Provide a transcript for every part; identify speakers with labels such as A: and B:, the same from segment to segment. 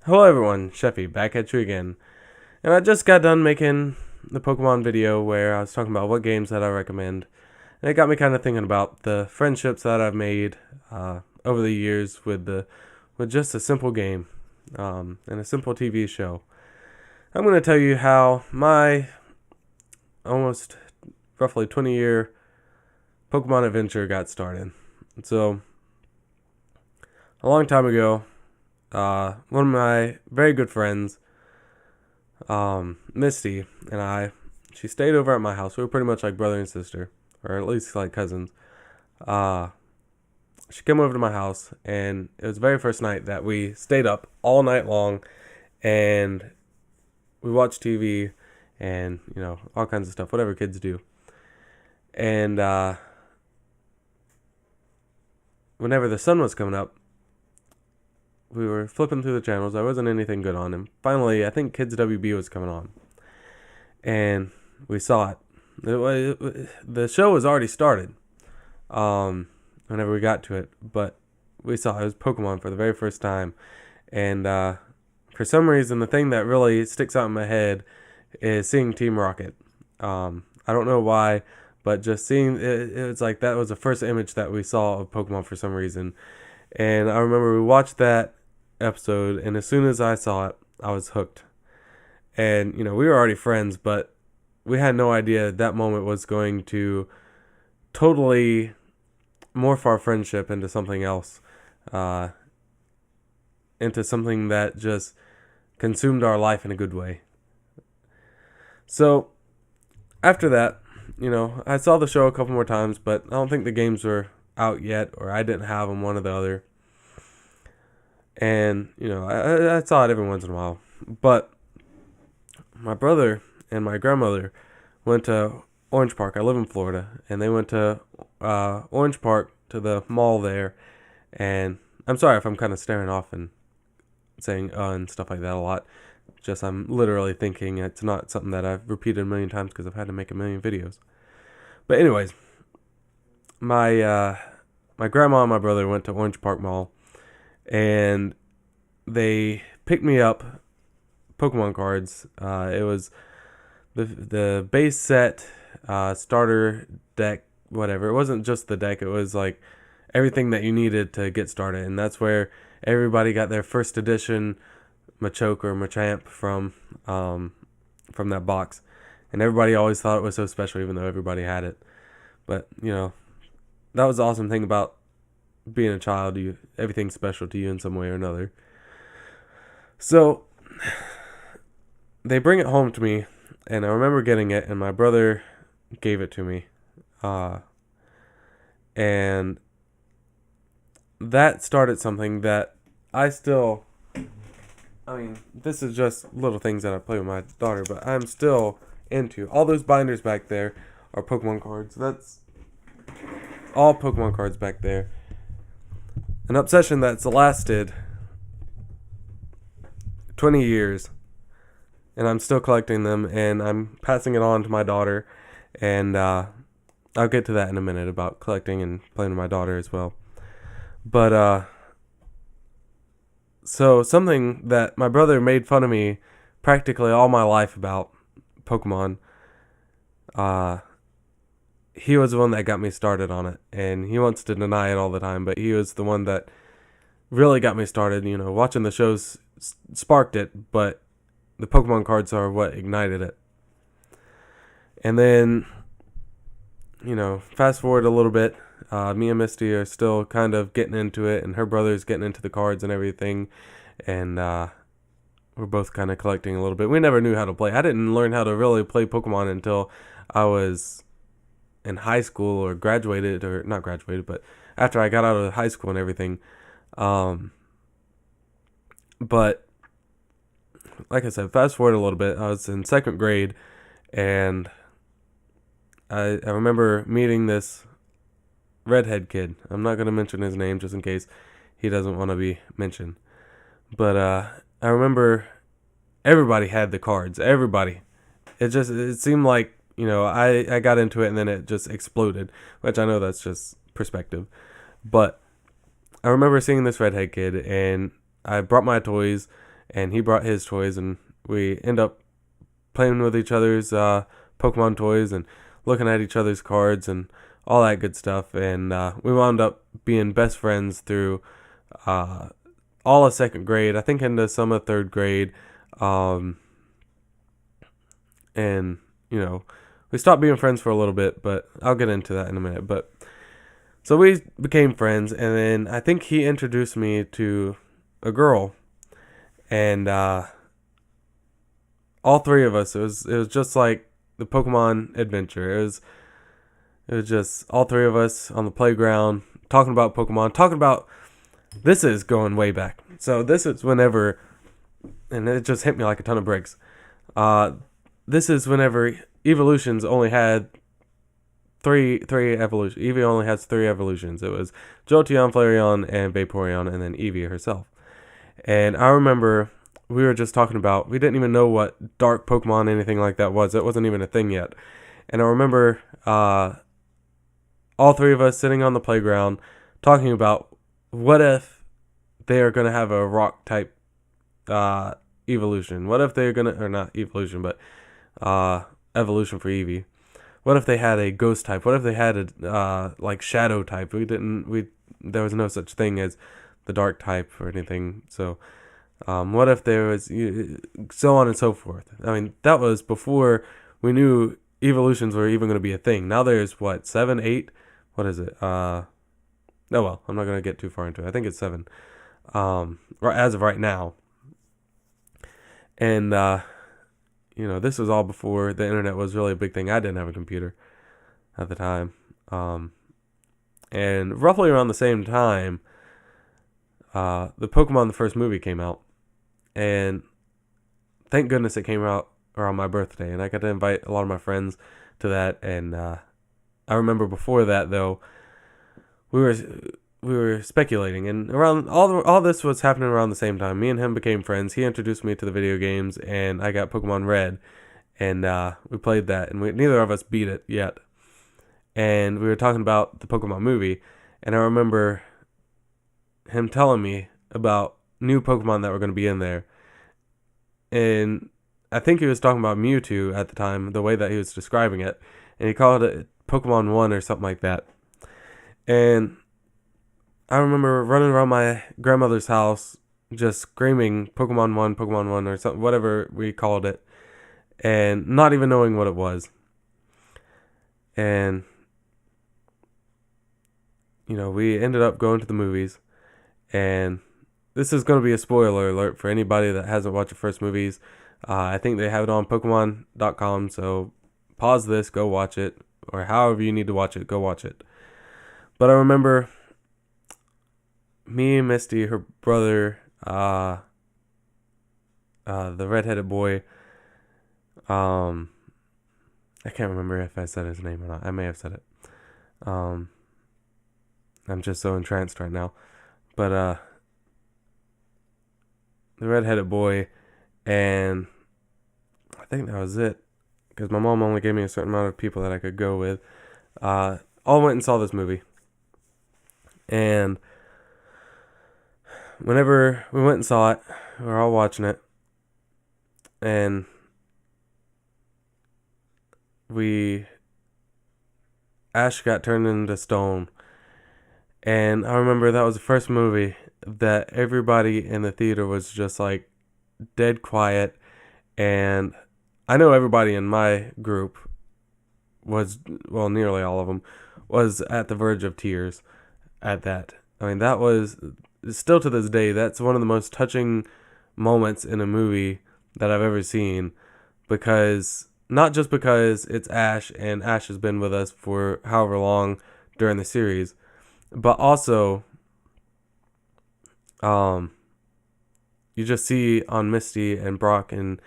A: Hello everyone, Sheffy back at you again. And I just got done making the Pokemon video where I was talking about what games that I recommend. And it got me kind of thinking about the friendships that I've made over the years with just a simple game and a simple TV show. I'm going to tell you how my almost roughly 20-year Pokemon adventure got started. So, a long time ago, one of my very good friends, Misty, and she stayed over at my house. We were pretty much like brother and sister, or at least like cousins. Uh, she came over to my house, and it was the very first night that we stayed up all night long, and we watched TV, and all kinds of stuff, whatever kids do. And whenever the sun was coming up, we were flipping through the channels. There wasn't anything good on, and finally, I think Kids WB was coming on, and we saw it. The show was already started whenever we got to it, but we saw it was Pokemon for the very first time, and for some reason, the thing that really sticks out in my head is seeing Team Rocket. I don't know why, but just seeing it's like that was the first image that we saw of Pokemon for some reason. And I remember we watched that episode, and as soon as I saw it, I was hooked. And we were already friends, but we had no idea that moment was going to totally morph our friendship into something else, into something that just consumed our life in a good way. So after that, I saw the show a couple more times, but I don't think the games were out yet, or I didn't have them, one or the other. And I saw it every once in a while. But my brother and my grandmother went to Orange Park. I live in Florida, and they went to Orange Park, to the mall there. And I'm sorry if I'm kind of staring off and saying and stuff like that a lot. Just I'm literally thinking. It's not something that I've repeated a million times because I've had to make a million videos. But anyways, my grandma and my brother went to Orange Park Mall, and they picked me up Pokemon cards. It was the base set, starter deck, whatever. It wasn't just the deck. It was like everything that you needed to get started, and that's where everybody got their first edition Machoke or Machamp from that box. And everybody always thought it was so special, even though everybody had it. But that was the awesome thing about being a child. Everything's special to you in some way or another. So they bring it home to me, and I remember getting it, and my brother gave it to me, and that started something that this is just little things that I play with my daughter, but I'm still into. All those binders back there are Pokemon cards. That's all Pokemon cards back there. An obsession that's lasted 20 years, and I'm still collecting them, and I'm passing it on to my daughter, and I'll get to that in a minute about collecting and playing with my daughter as well. But so something that my brother made fun of me practically all my life about Pokemon, he was the one that got me started on it, and he wants to deny it all the time, but he was the one that really got me started. Watching the shows sparked it, but the Pokemon cards are what ignited it. And then, fast forward a little bit, me and Misty are still kind of getting into it, and her brother's getting into the cards and everything, and we're both kind of collecting a little bit. We never knew how to play. I didn't learn how to really play Pokemon until I was in high school, or graduated, or not graduated, but after I got out of high school and everything. But like I said, fast forward a little bit, I was in second grade, and I remember meeting this redhead kid. I'm not going to mention his name just in case he doesn't want to be mentioned. But I remember everybody had the cards. Everybody. It seemed like, I got into it and then it just exploded, which I know that's just perspective. But I remember seeing this redhead kid, and I brought my toys, and he brought his toys, and we end up playing with each other's Pokemon toys and looking at each other's cards and all that good stuff. And we wound up being best friends through all of second grade, I think into some of third grade. And, we stopped being friends for a little bit, but I'll get into that in a minute. But so we became friends, and then I think he introduced me to a girl, and all three of us, it was just like the Pokemon adventure. It was just all three of us on the playground talking about Pokemon, talking about, this is going way back. So this is whenever, and it just hit me like a ton of bricks. This is whenever Evolutions only had three evolutions. Eevee only has three evolutions. It was Jolteon, Flareon, and Vaporeon, and then Eevee herself. And I remember we were just talking about, we didn't even know what dark Pokemon, anything like that was. It wasn't even a thing yet. And I remember all three of us sitting on the playground talking about, what if they are going to have a rock type evolution? What if they're going to, or not evolution, but evolution for Eevee? What if they had a ghost type? What if they had a like shadow type? There was no such thing as the dark type or anything. So what if there was, so on and so forth. I mean, that was before we knew evolutions were even going to be a thing. Now there's what, 7, 8? What is it? Oh well, I'm not going to get too far into it. I think it's 7. As of right now. And this was all before the internet was really a big thing. I didn't have a computer at the time. And roughly around the same time, the Pokemon the first movie came out. And thank goodness it came out around my birthday. And I got to invite a lot of my friends to that. And I remember before that, though, we were speculating. And around all this was happening around the same time. Me and him became friends. He introduced me to the video games, and I got Pokemon Red. And we played that, and neither of us beat it yet. And we were talking about the Pokemon movie, and I remember him telling me about new Pokemon that were going to be in there. And I think he was talking about Mewtwo at the time, the way that he was describing it. And he called it Pokemon 1 or something like that. And I remember running around my grandmother's house just screaming Pokemon 1 or something, whatever we called it, and not even knowing what it was. And we ended up going to the movies, and this is going to be a spoiler alert for anybody that hasn't watched the first movies. I think they have it on Pokemon.com, so pause this, go watch it, or however you need to watch it, go watch it. But I remember me and Misty, her brother, the redheaded boy, I can't remember if I said his name or not. I may have said it. I'm just so entranced right now. But the redheaded boy, and I think that was it, because my mom only gave me a certain amount of people that I could go with. All went and saw this movie. And whenever we went and saw it, we were all watching it, and Ash got turned into stone. And I remember that was the first movie that everybody in the theater was just like dead quiet. And I know everybody in my group was, well, nearly all of them, was at the verge of tears at that. I mean, that was, still to this day, that's one of the most touching moments in a movie that I've ever seen. Because, not just because it's Ash, and Ash has been with us for however long during the series, but also, you just see on Misty and Brock and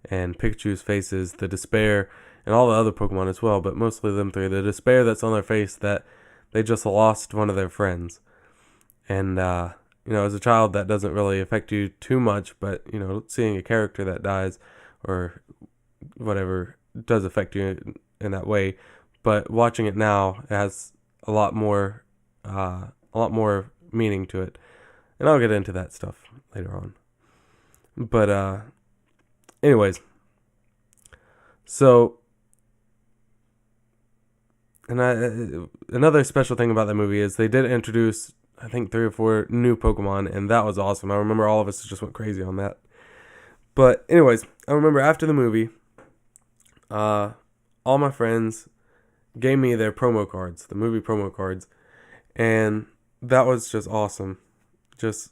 A: Pikachu's faces the despair, and all the other Pokemon as well, but mostly them three, the despair that's on their face that they just lost one of their friends. And, as a child, that doesn't really affect you too much, but, seeing a character that dies or whatever does affect you in that way. But watching it now, it has a lot more meaning to it. And I'll get into that stuff later on. But anyways, so and another special thing about that movie is they did introduce, I think, 3 or 4 new Pokemon, and that was awesome. I remember all of us just went crazy on that. But anyways, I remember after the movie, all my friends gave me their promo cards, the movie promo cards, and that was just awesome. Just,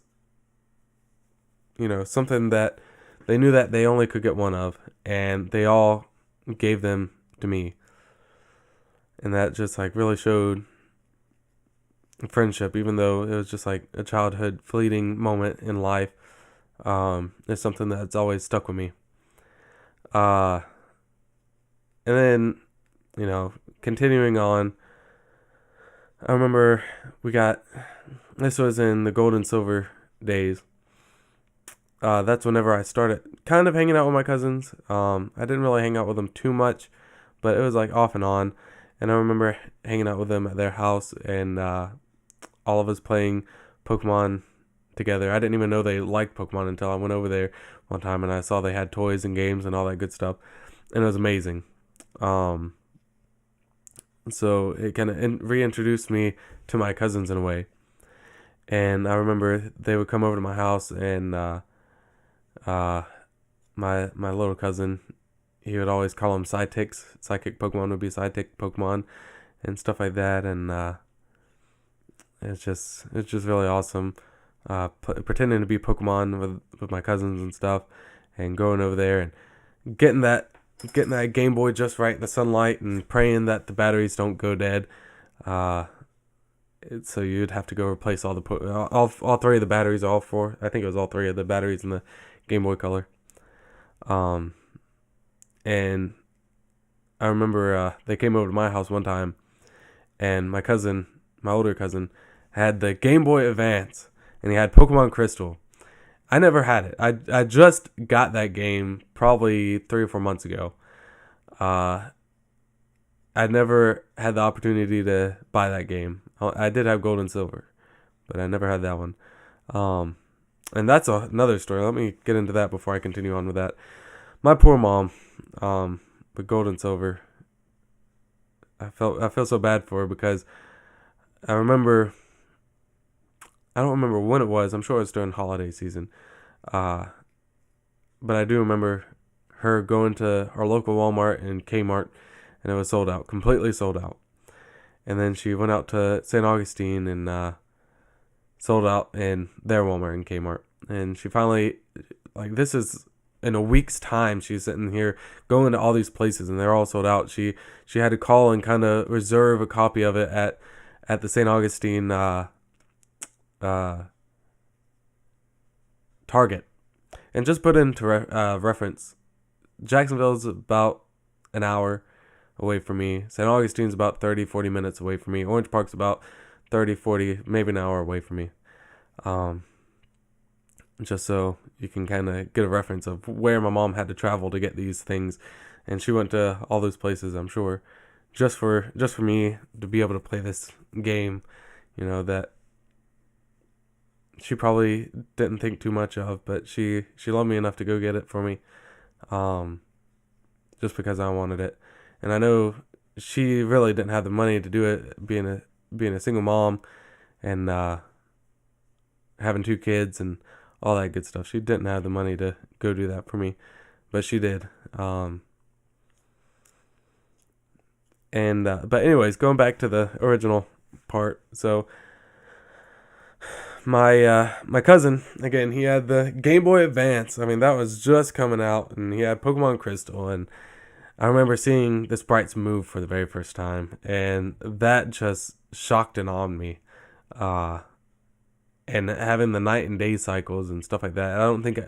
A: something that they knew that they only could get one of, and they all gave them to me. And that just like really showed friendship, even though it was just like a childhood fleeting moment in life. It's something that's always stuck with me. Uh, and then, continuing on, I remember this was in the gold and silver days. That's whenever I started kind of hanging out with my cousins. I didn't really hang out with them too much, but it was like off and on. And I remember hanging out with them at their house and all of us playing Pokemon together. I didn't even know they liked Pokemon until I went over there one time and I saw they had toys and games and all that good stuff. And it was amazing. So it kind of reintroduced me to my cousins in a way. And I remember they would come over to my house and my little cousin, he would always call them sidekicks. Psychic Pokemon would be sidekick Pokemon and stuff like that. And it's just really awesome. Pretending to be Pokemon with my cousins and stuff, and going over there and getting that Game Boy just right in the sunlight, and praying that the batteries don't go dead. So you'd have to go replace all three of the batteries, all four. I think it was all three of the batteries in the Game Boy Color. And I remember they came over to my house one time, and my older cousin, had the Game Boy Advance, and he had Pokemon Crystal. I never had it. I just got that game probably 3 or 4 months ago. I never had the opportunity to buy that game. I did have Gold and Silver, but I never had that one. And that's another story. Let me get into that before I continue on with that. My poor mom, with Gold and Silver. I feel so bad for her because I don't remember when it was. I'm sure it was during holiday season. But I do remember her going to our local Walmart and Kmart, and it was sold out, completely sold out. And then she went out to St. Augustine and sold out in their Walmart and Kmart. And she finally, this is in a week's time, she's sitting here going to all these places, and they're all sold out. She had to call and kind of reserve a copy of it at the St. Augustine Target. And just put into reference, Jacksonville's about an hour away from me. St. Augustine's about 30-40 minutes away from me. Orange Park's about 30-40, maybe an hour away from me. Just so you can kind of get a reference of where my mom had to travel to get these things. And she went to all those places, I'm sure, just for me to be able to play this game, that she probably didn't think too much of, but she loved me enough to go get it for me, just because I wanted it. And I know she really didn't have the money to do it, being a single mom and having 2 kids and all that good stuff. She didn't have the money to go do that for me, but she did. But anyways, going back to the original part. So my cousin, again, he had the Game Boy Advance. I mean, that was just coming out, and he had Pokemon Crystal, and I remember seeing the sprites move for the very first time, and that just shocked and awed me. And having the night and day cycles and stuff like that. I don't think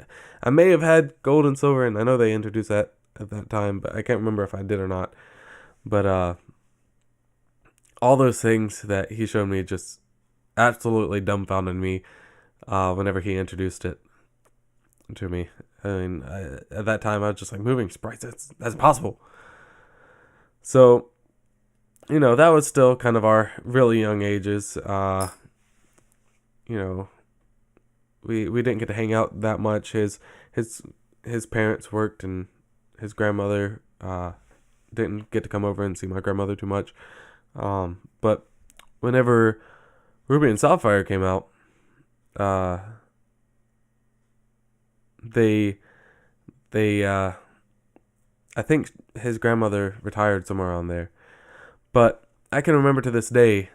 A: I may have had Gold and Silver, and I know they introduced that at that time, but I can't remember if I did or not. But all those things that he showed me just absolutely dumbfounded me whenever he introduced it to me. I mean, at that time, I was just like, moving sprites, that's possible. So, that was still kind of our really young ages. We didn't get to hang out that much. His his his parents worked, and his grandmother didn't get to come over and see my grandmother too much. But whenever Ruby and Sapphire came out, uh, they I think his grandmother retired somewhere on there. But I can remember to this day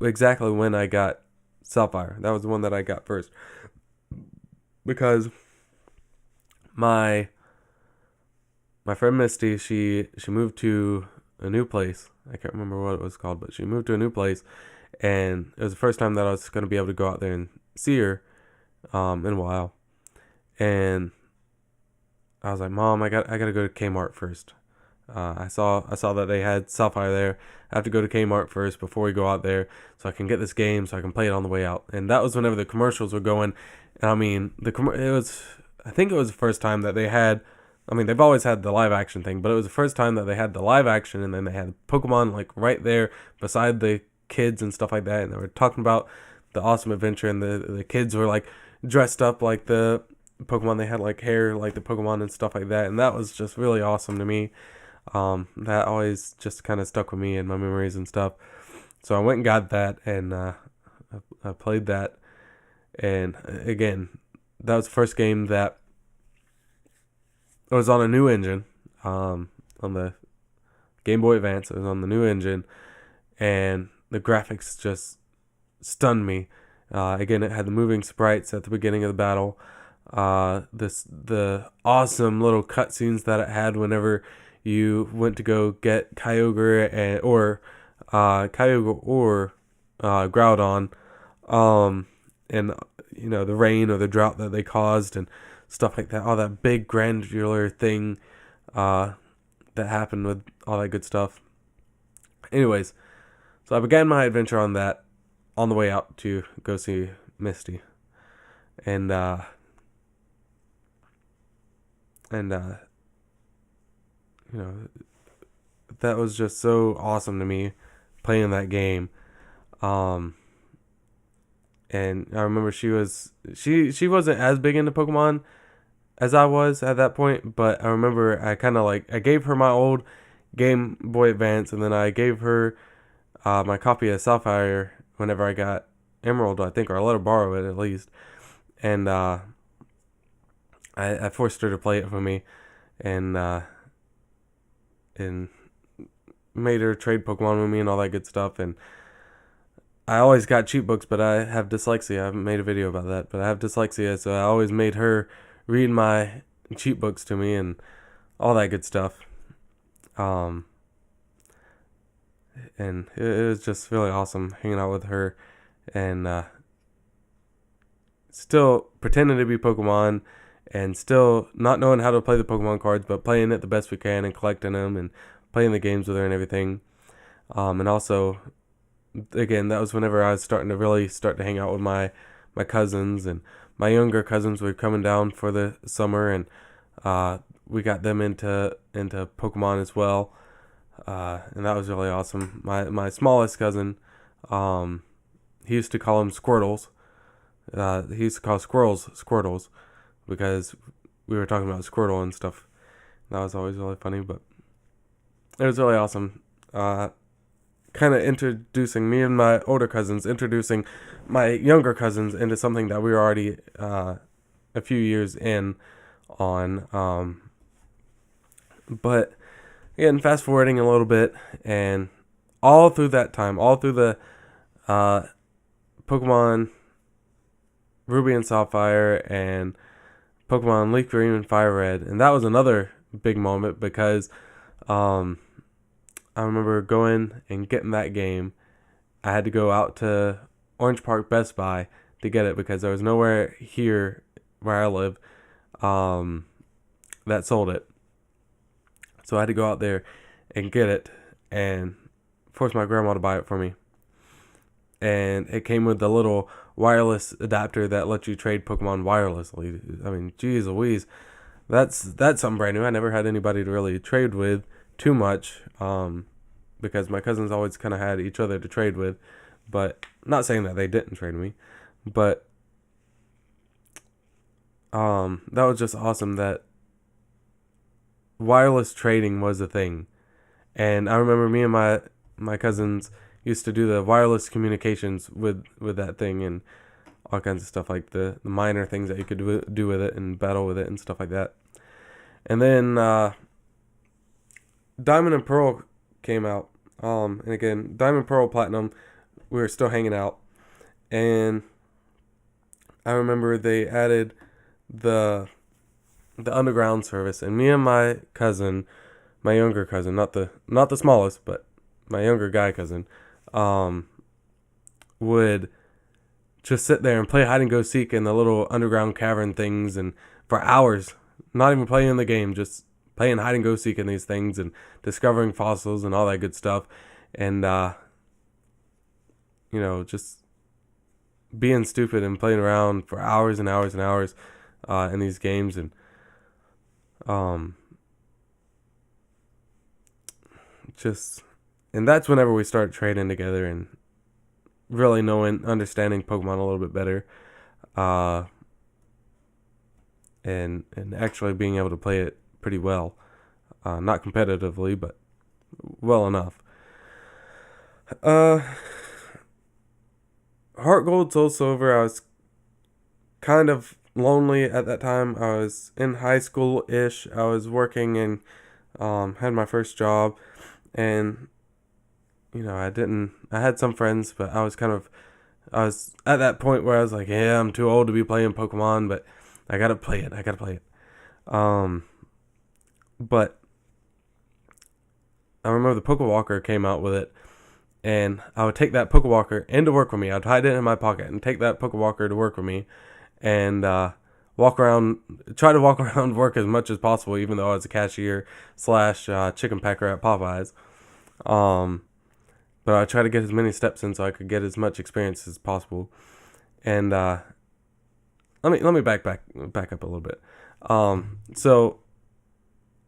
A: exactly when I got Sapphire. That was the one that I got first, because my friend Misty, she moved to a new place. I can't remember what it was called, but she moved to a new place, and it was the first time that I was going to be able to go out there and see her in a while. And I was like, Mom, I got to go to Kmart first. I saw that they had Sapphire there. I have to go to Kmart first before we go out there, so I can get this game, so I can play it on the way out. And that was whenever the commercials were going. And I mean, I think it was the first time that they had. I mean, they've always had the live action thing, but it was the first time that they had the live action, and then they had Pokemon like right there beside the kids and stuff like that. And they were talking about the awesome adventure, and the kids were like dressed up like the Pokemon. They had like hair like the Pokemon and stuff like that, and that was just really awesome to me. That always just kind of stuck with me in my memories and stuff. So I went and got that, and I played that. And again, that was the first game that it was on a new engine, on the Game Boy Advance. It was on the new engine, and the graphics just stunned me. Again, it had the moving sprites at the beginning of the battle. The awesome little cutscenes that it had whenever you went to go get Kyogre or Groudon, and the rain or the drought that they caused and stuff like that. All that big granular thing that happened with all that good stuff. Anyways, so I began my adventure on that on the way out to go see Misty, and that was just so awesome to me playing that game. And I remember she wasn't as big into Pokemon as I was at that point, but I remember I gave her my old Game Boy Advance, and then I gave her my copy of Sapphire whenever I got Emerald, I think, or I let her borrow it at least. And I forced her to play it for me, and made her trade Pokemon with me and all that good stuff. And I always got cheat books, but I have dyslexia. I haven't made a video about that, but I have dyslexia, so I always made her read my cheat books to me and all that good stuff. And it was just really awesome hanging out with her, and still pretending to be Pokemon, and still not knowing how to play the Pokemon cards, but playing it the best we can and collecting them and playing the games with her and everything. And also, again, that was whenever I was starting to really start to hang out with my cousins, and my younger cousins were coming down for the summer, and we got them into Pokemon as well. And that was really awesome. My smallest cousin, he used to call them Squirtles. He used to call squirrels Squirtles because we were talking about Squirtle and stuff. That was always really funny, but it was really awesome. Kind of introducing me and my older cousins, introducing my younger cousins into something that we were already a few years in on. But again, fast forwarding a little bit, and all through that time, all through the Pokemon Ruby and Sapphire and Pokemon Leaf Green and Fire Red, and that was another big moment because I remember going and getting that game. I had to go out to Orange Park Best Buy to get it because there was nowhere here where I live that sold it. So I had to go out there and get it and force my grandma to buy it for me. And it came with the little wireless adapter that lets you trade Pokemon wirelessly. I mean, geez Louise, that's something brand new. I never had anybody to really trade with too much, because my cousins always kind of had each other to trade with. But not saying that they didn't trade me, but that was just awesome that wireless trading was a thing. And I remember me and my cousins used to do the wireless communications with that thing, and all kinds of stuff, like the minor things that you could do with it and battle with it and stuff like that. And then Diamond and Pearl came out. And again, Diamond, Pearl, Platinum, we were still hanging out. And I remember they added the underground service, and me and my cousin, my younger cousin, not the smallest, but my younger guy cousin, would just sit there and play hide and go seek in the little underground cavern things, and for hours, not even playing the game, just playing hide and go seek in these things and discovering fossils and all that good stuff, and just being stupid and playing around for hours and hours and hours in these games. And and that's whenever we started trading together and really understanding Pokemon a little bit better, and actually being able to play it pretty well, not competitively, but well enough. Heart Gold, Soul Silver, I was kind of lonely at that time. I was in high school-ish. I was working and had my first job, and I had some friends, but I was at that point where I was like, yeah, I'm too old to be playing Pokemon, but I gotta play it. But I remember the Pokewalker came out with it, and I would take that Pokewalker into work with me. I'd hide it in my pocket and take that Pokewalker to work with me, and try to walk around work as much as possible, even though I was a cashier / chicken packer at Popeyes. But I try to get as many steps in so I could get as much experience as possible. And let me back up a little bit. So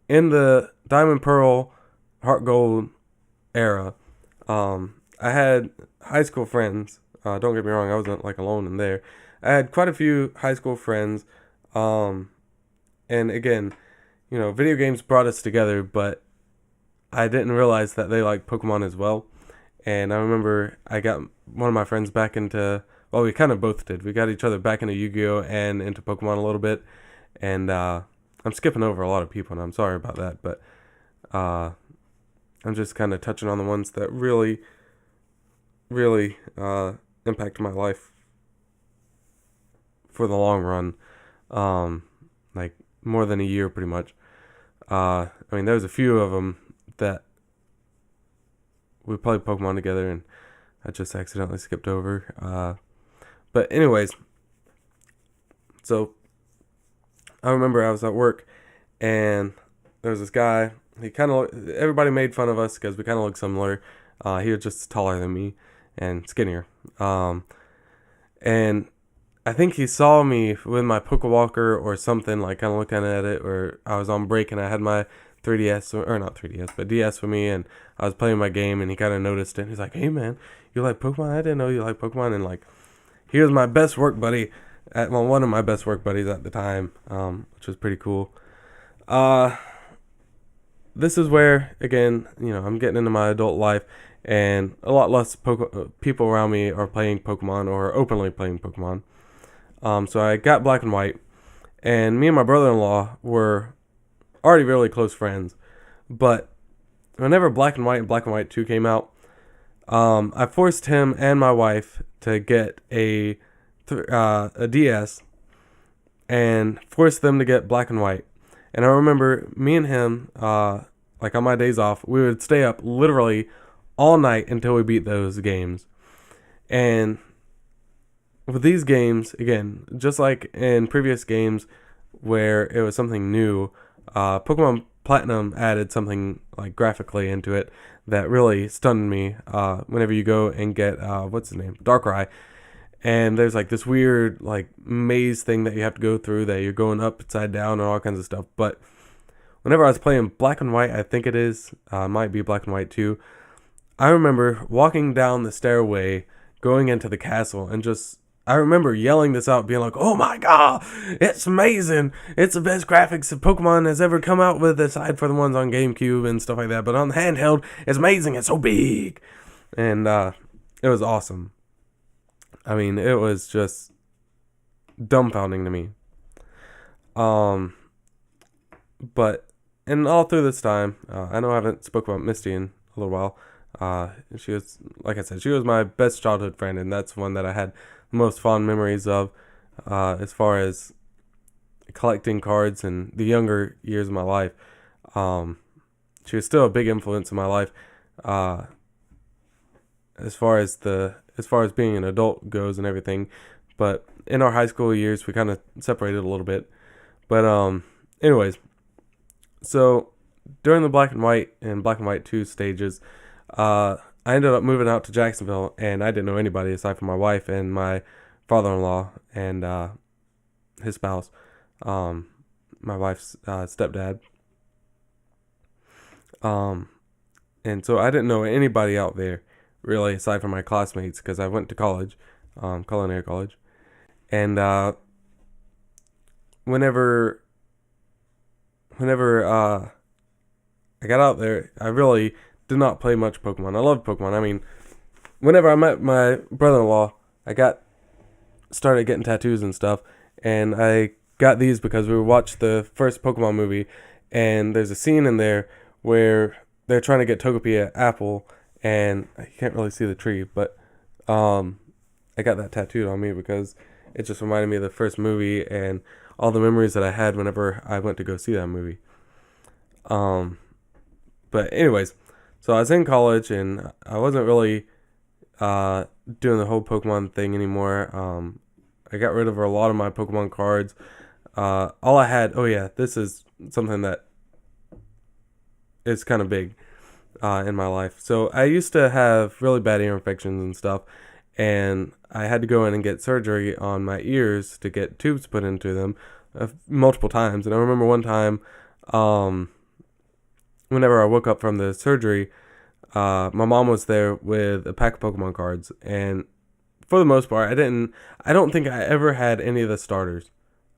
A: in the Diamond, Pearl, Heart Gold era, I had high school friends. Don't get me wrong, I wasn't like alone in there. I had quite a few high school friends. And again, video games brought us together, but I didn't realize that they liked Pokemon as well. And I remember I got one of my friends back into, well, we kind of both did. We got each other back into Yu-Gi-Oh! And into Pokemon a little bit. And I'm skipping over a lot of people, and I'm sorry about that. But I'm just kind of touching on the ones that really, really impacted my life for the long run. Like more than a year, pretty much. There was a few of them that we played Pokemon together, and I just accidentally skipped over. But anyways, so I remember I was at work, and there was this guy. Everybody made fun of us because we kind of looked similar. He was just taller than me and skinnier. And I think he saw me with my Pokewalker or something, like kind of looking at it, or I was on break and I had my 3DS, or not 3DS, but DS with me, and I was playing my game, and he kind of noticed it. He's like, hey man, you like Pokemon? I didn't know you like Pokemon. And like, he was my best work buddy, one of my best work buddies at the time, which was pretty cool. This is where, again, I'm getting into my adult life, and a lot less people around me are playing Pokemon or openly playing Pokemon. So I got Black and White, and me and my brother-in-law were already really close friends. But whenever Black and White 2 came out, I forced him and my wife to get a DS and forced them to get Black and White. And I remember me and him, like on my days off, we would stay up literally all night until we beat those games. And with these games, again, just like in previous games where it was something new, Pokemon Platinum added something like graphically into it that really stunned me. Whenever you go and get what's his name, Darkrai, and there's like this weird like maze thing that you have to go through that you're going upside down and all kinds of stuff. But whenever I was playing Black and White, I think it is, might be Black and White 2, I remember walking down the stairway, going into the castle, and just I remember yelling this out, being like, "Oh my god, it's amazing! It's the best graphics that Pokemon has ever come out with, aside for the ones on GameCube and stuff like that. But on the handheld, it's amazing. It's so big." And it was awesome. I mean, it was just dumbfounding to me. But and all through this time, I know I haven't spoke about Misty in a little while. She was, like I said, she was my best childhood friend, and that's one that I had the most fond memories of, as far as collecting cards in the younger years of my life. She was still a big influence in my life, as far as being an adult goes and everything. But in our high school years, we kind of separated a little bit. But anyways, so during the Black and White 2 stages, I ended up moving out to Jacksonville, and I didn't know anybody aside from my wife and my father-in-law and his spouse, my wife's stepdad. And so I didn't know anybody out there really aside from my classmates, because I went to college, culinary college, and whenever I got out there, I really did not play much Pokemon. I loved Pokemon. I mean, whenever I met my brother-in-law, I started getting tattoos and stuff, and I got these because we watched the first Pokemon movie, and there's a scene in there where they're trying to get Togepi an apple, and I can't really see the tree, but I got that tattooed on me because it just reminded me of the first movie and all the memories that I had whenever I went to go see that movie. But anyways, so I was in college, and I wasn't really doing the whole Pokemon thing anymore. I got rid of a lot of my Pokemon cards. All I had, this is something that is kind of big in my life. So I used to have really bad ear infections and stuff, and I had to go in and get surgery on my ears to get tubes put into them multiple times. And I remember one time, whenever I woke up from the surgery, my mom was there with a pack of Pokemon cards, and for the most part, I don't think I ever had any of the starters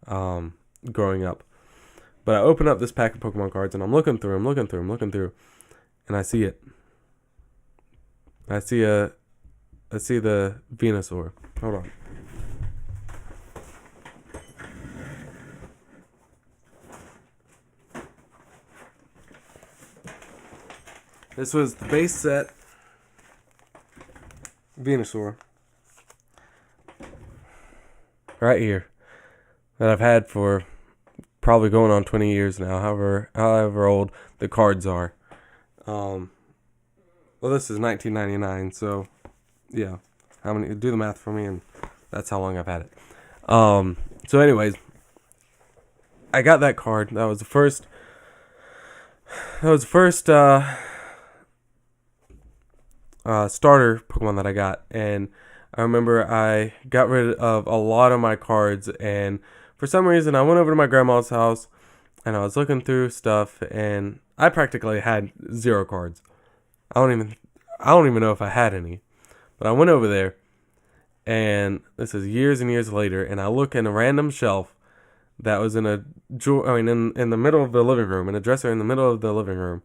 A: growing up. But I open up this pack of Pokemon cards, and I'm looking through, and I see it. I see the Venusaur. Hold on. This was the base set Venusaur. Right here. That I've had for probably going on 20 years now, however old the cards are. Well, this is 1999, so yeah. Do the math for me, and that's how long I've had it. So anyways, I got that card. That was the first starter Pokemon that I got, and I remember I got rid of a lot of my cards, and for some reason I went over to my grandma's house, and I was looking through stuff, and I practically had 0 cards. I don't even know if I had any, but I went over there, and this is years and years later, and I look in a random shelf that was in in the middle of the living room, in a dresser in the middle of the living room,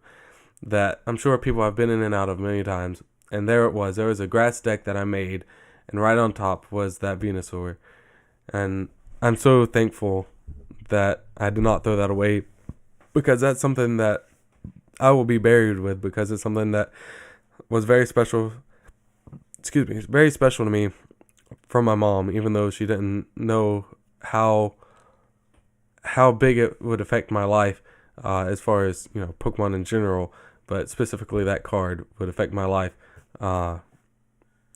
A: that I'm sure people have been in and out of many times. And there it was. There was a grass deck that I made, and right on top was that Venusaur. And I'm so thankful that I did not throw that away, because that's something that I will be buried with, because it's something that was very special. Very special to me from my mom, even though she didn't know how big it would affect my life, as far as Pokemon in general, but specifically that card would affect my life.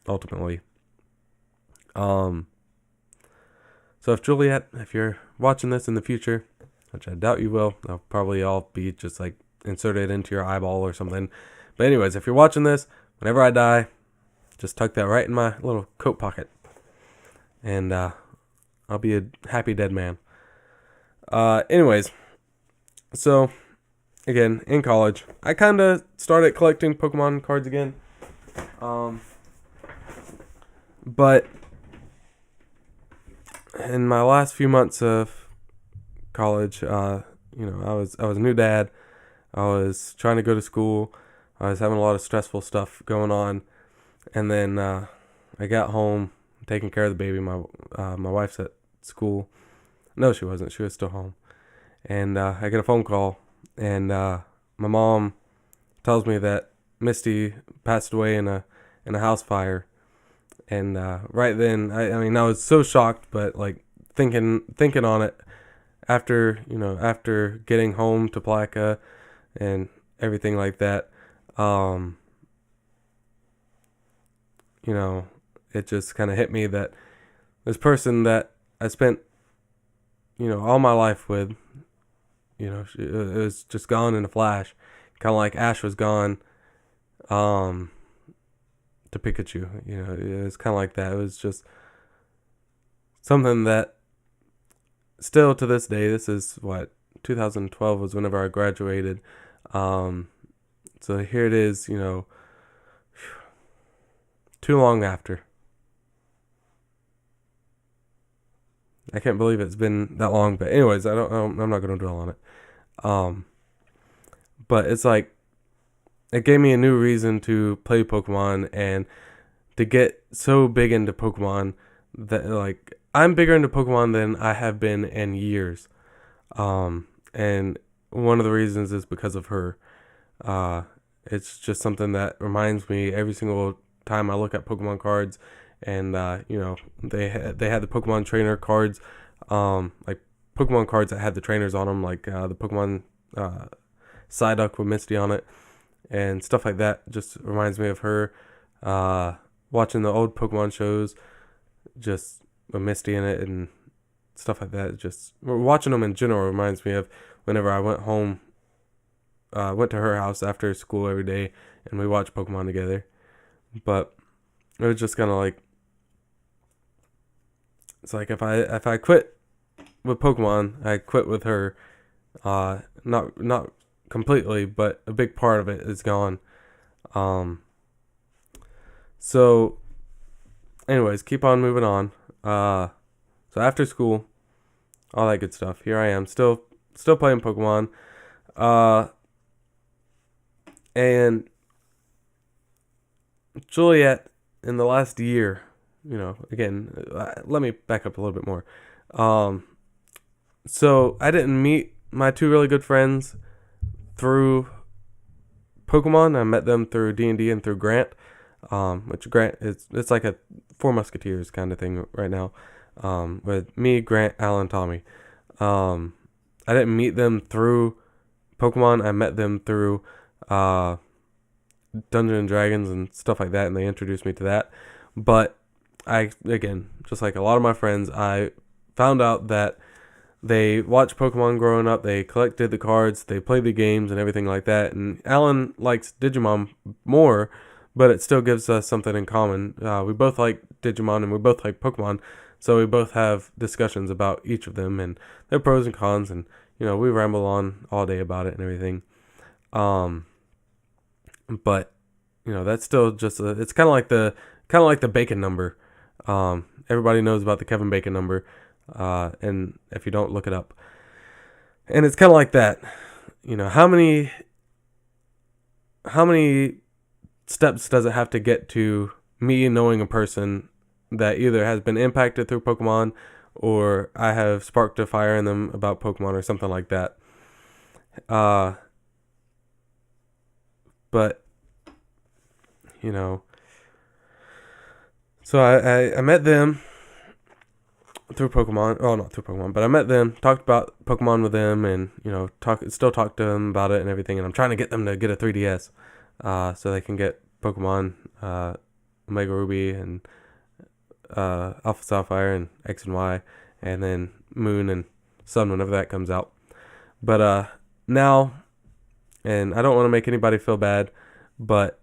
A: Ultimately. So if you're watching this in the future, which I doubt you will, they'll probably all be just like inserted into your eyeball or something. But anyways, if you're watching this, whenever I die, just tuck that right in my little coat pocket, and I'll be a happy dead man. Anyways, so again, in college, I kind of started collecting Pokemon cards again. But, in my last few months of college, I was a new dad. I was trying to go to school. I was having a lot of stressful stuff going on, and then I got home, taking care of the baby. My wife's at school. No, she wasn't. She was still home, and I get a phone call, and my mom tells me that Misty passed away in a house fire. And right then, I mean, I was so shocked, but like thinking on it after getting home to Placa and everything like that, um, you know, it just kind of hit me that this person that I spent, all my life with, it was just gone in a flash, kind of like Ash was gone, um, to Pikachu. It was kind of like that. It was just something that still to this day, this is what 2012 was whenever I graduated. So here it is, too long after. I can't believe it's been that long, but anyways, I'm not going to dwell on it. But it's like it gave me a new reason to play Pokemon and to get so big into Pokemon that like I'm bigger into Pokemon than I have been in years. And one of the reasons is because of her. It's just something that reminds me every single time I look at Pokemon cards, and they had the Pokemon trainer cards, like Pokemon cards that had the trainers on them, like the Pokemon Psyduck with Misty on it, and stuff like that. Just reminds me of her. Watching the old Pokemon shows, just with Misty in it and stuff like that. Just watching them in general reminds me of whenever I went home. Went to her house after school every day, and we watched Pokemon together. But it was just kind of like, it's like if I quit with Pokemon, I quit with her. Not completely, but a big part of it is gone. So, anyways, keep on moving on. So after school, all that good stuff. Here I am, still playing Pokemon. And Juliet, in the last year, again, let me back up a little bit more. So I didn't meet my two really good friends through Pokemon. I met them through D&D and through Grant, which Grant it's like a Four Musketeers kind of thing right now, with me, Grant, Alan, Tommy. I didn't meet them through Pokemon. I met them through Dungeons and Dragons and stuff like that, and they introduced me to that. But again, just like a lot of my friends, I found out that they watched Pokemon growing up, they collected the cards, they played the games and everything like that. And Alan likes Digimon more, but it still gives us something in common. We both like Digimon and we both like Pokemon, so we both have discussions about each of them and their pros and cons, and we ramble on all day about it and everything. But that's still just it's kind of like the Bacon number. Everybody knows about the Kevin Bacon number, and if you don't, look it up. And it's kind of like that. How many steps does it have to get to me knowing a person that either has been impacted through Pokemon, or I have sparked a fire in them about Pokemon or something like that. But so I met them through Pokemon. Oh, not through Pokemon, but I met them, talked about Pokemon with them, and still talk to them about it and everything. And I'm trying to get them to get a 3DS, so they can get Pokemon Omega Ruby and Alpha Sapphire and X and Y, and then Moon and Sun whenever that comes out. But now, and I don't want to make anybody feel bad, but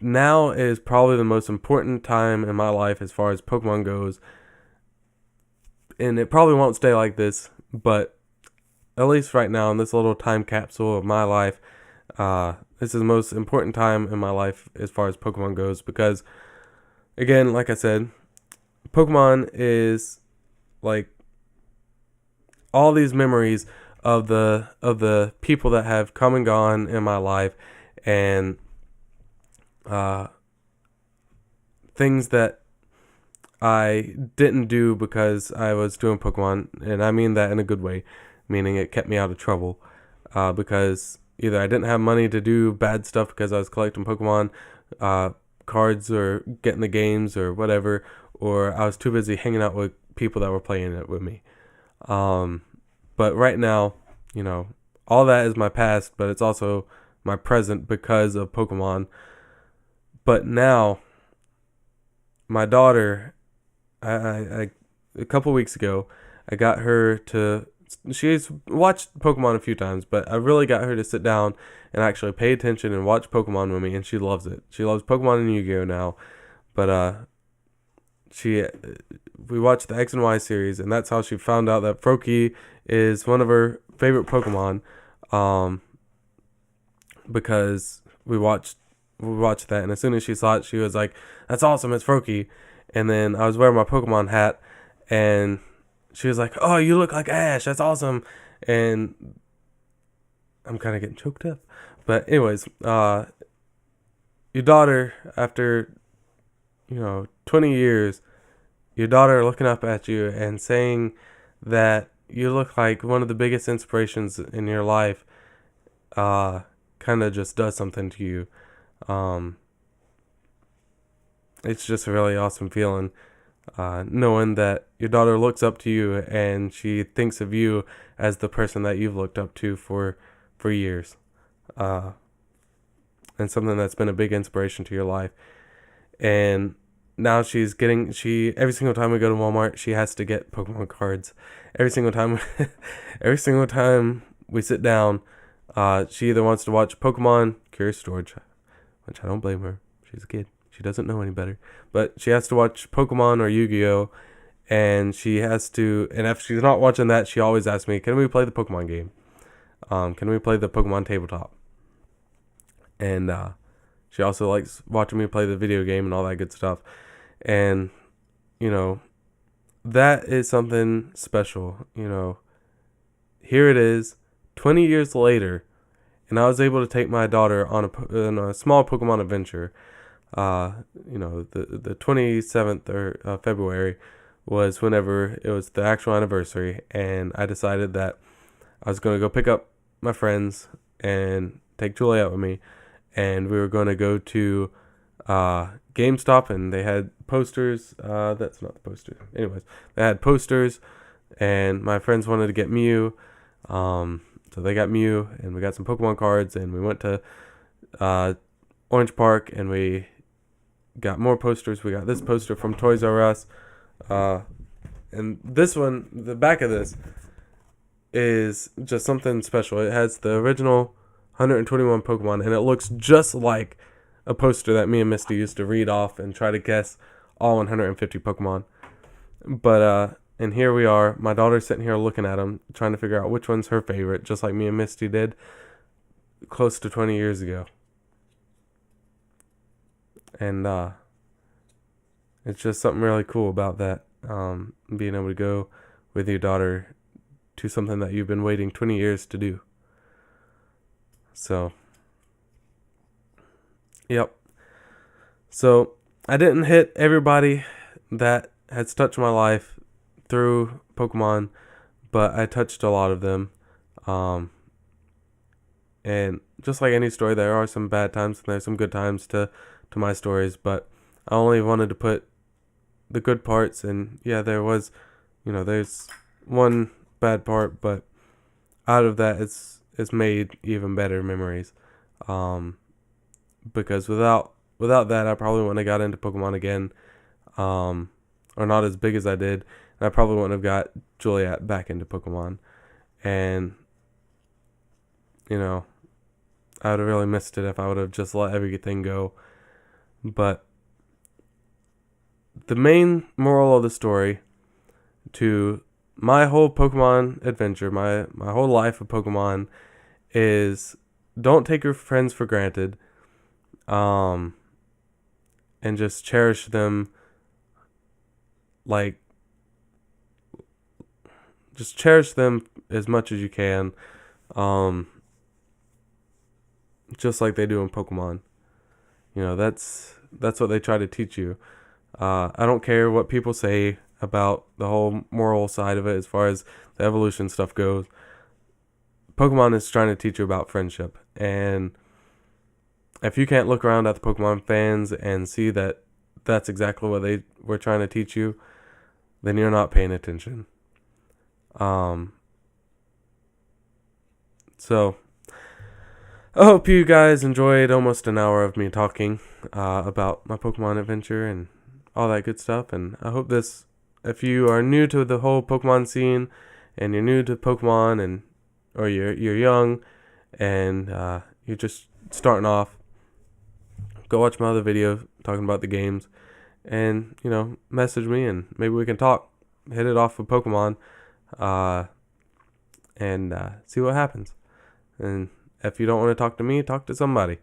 A: now is probably the most important time in my life as far as Pokemon goes. And it probably won't stay like this, but at least right now in this little time capsule of my life, this is the most important time in my life as far as Pokemon goes, because again, like I said, Pokemon is like all these memories of the people that have come and gone in my life, and uh, things that I didn't do because I was doing Pokemon, and I mean that in a good way, meaning it kept me out of trouble. Because either I didn't have money to do bad stuff because I was collecting Pokemon uh, cards or getting the games or whatever, or I was too busy hanging out with people that were playing it with me. Um, but right now, you know, all that is my past, but it's also my present because of Pokemon. But now, my daughter, I a couple weeks ago, I got her to. She's watched Pokemon a few times, but I really got her to sit down and actually pay attention and watch Pokemon with me, and she loves it. She loves Pokemon and Yu-Gi-Oh now, but she we watched the X and Y series, and that's how she found out that Froakie is one of her favorite Pokemon. Um, because we watched that, and as soon as she saw it, she was like, "That's awesome! It's Froakie." And then I was wearing my Pokemon hat, and she was like, "Oh, you look like Ash! That's awesome!" And I'm kind of getting choked up. But anyways, your daughter, after 20 years, your daughter looking up at you and saying that you look like one of the biggest inspirations in your life, kind of just does something to you. Um, it's just a really awesome feeling, knowing that your daughter looks up to you and she thinks of you as the person that you've looked up to for years, uh, and something that's been a big inspiration to your life. And now she every single time we go to Walmart, she has to get Pokemon cards. Every single time, every single time we sit down, she either wants to watch Pokemon Curious George, which I don't blame her. She's a kid. She doesn't know any better. But she has to watch Pokemon or Yu-Gi-Oh! And she has to, and if she's not watching that, she always asks me, "Can we play the Pokemon game? Can we play the Pokemon tabletop?" And she also likes watching me play the video game and all that good stuff. And, you know, that is something special. Here it is, 20 years later, and I was able to take my daughter on a small Pokemon adventure. The 27th or February was whenever it was the actual anniversary, and I decided that I was going to go pick up my friends and take Julie out with me, and we were going to go to GameStop, and they had posters. That's not the poster. Anyways, they had posters, and my friends wanted to get Mew. So they got Mew, and we got some Pokemon cards, and we went to Orange Park, and we got more posters. We got this poster from Toys R Us. And this one, the back of this, is just something special. It has the original 121 Pokemon, and it looks just like a poster that me and Misty used to read off and try to guess all 150 Pokemon. But and here we are. My daughter's sitting here looking at them, trying to figure out which one's her favorite, just like me and Misty did close to 20 years ago. And it's just something really cool about that. Being able to go with your daughter to something that you've been waiting 20 years to do. So, yep. So, I didn't hit everybody that has touched my life through Pokemon, but I touched a lot of them. And just like any story, there are some bad times and there's some good times to my stories, but I only wanted to put the good parts, and yeah, there was, there's one bad part, but out of that, it's made even better memories. Because without that, I probably wouldn't have got into Pokemon again, or not as big as I did, and I probably wouldn't have got Juliet back into Pokemon, and I would have really missed it if I would have just let everything go. But the main moral of the story to my whole Pokemon adventure, my whole life of Pokemon, is don't take your friends for granted, and just cherish them like, just cherish them as much as you can. Just like they do in Pokemon. That's what they try to teach you. I don't care what people say about the whole moral side of it as far as the evolution stuff goes. Pokemon is trying to teach you about friendship. And if you can't look around at the Pokemon fans and see that that's exactly what they were trying to teach you, then you're not paying attention. So I hope you guys enjoyed almost an hour of me talking about my Pokemon adventure and all that good stuff. And I hope this, if you are new to the whole Pokemon scene and you're new to Pokemon or you're young and you're just starting off, go watch my other video talking about the games and, message me and maybe we can talk, hit it off with Pokemon and see what happens. And if you don't want to talk to me, talk to somebody.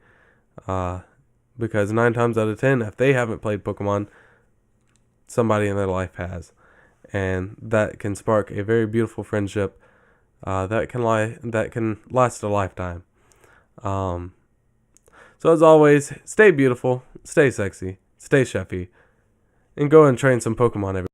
A: Because 9 times out of 10, if they haven't played Pokemon, somebody in their life has. And that can spark a very beautiful friendship that can last a lifetime. So as always, stay beautiful, stay sexy, stay chefy, and go and train some Pokemon every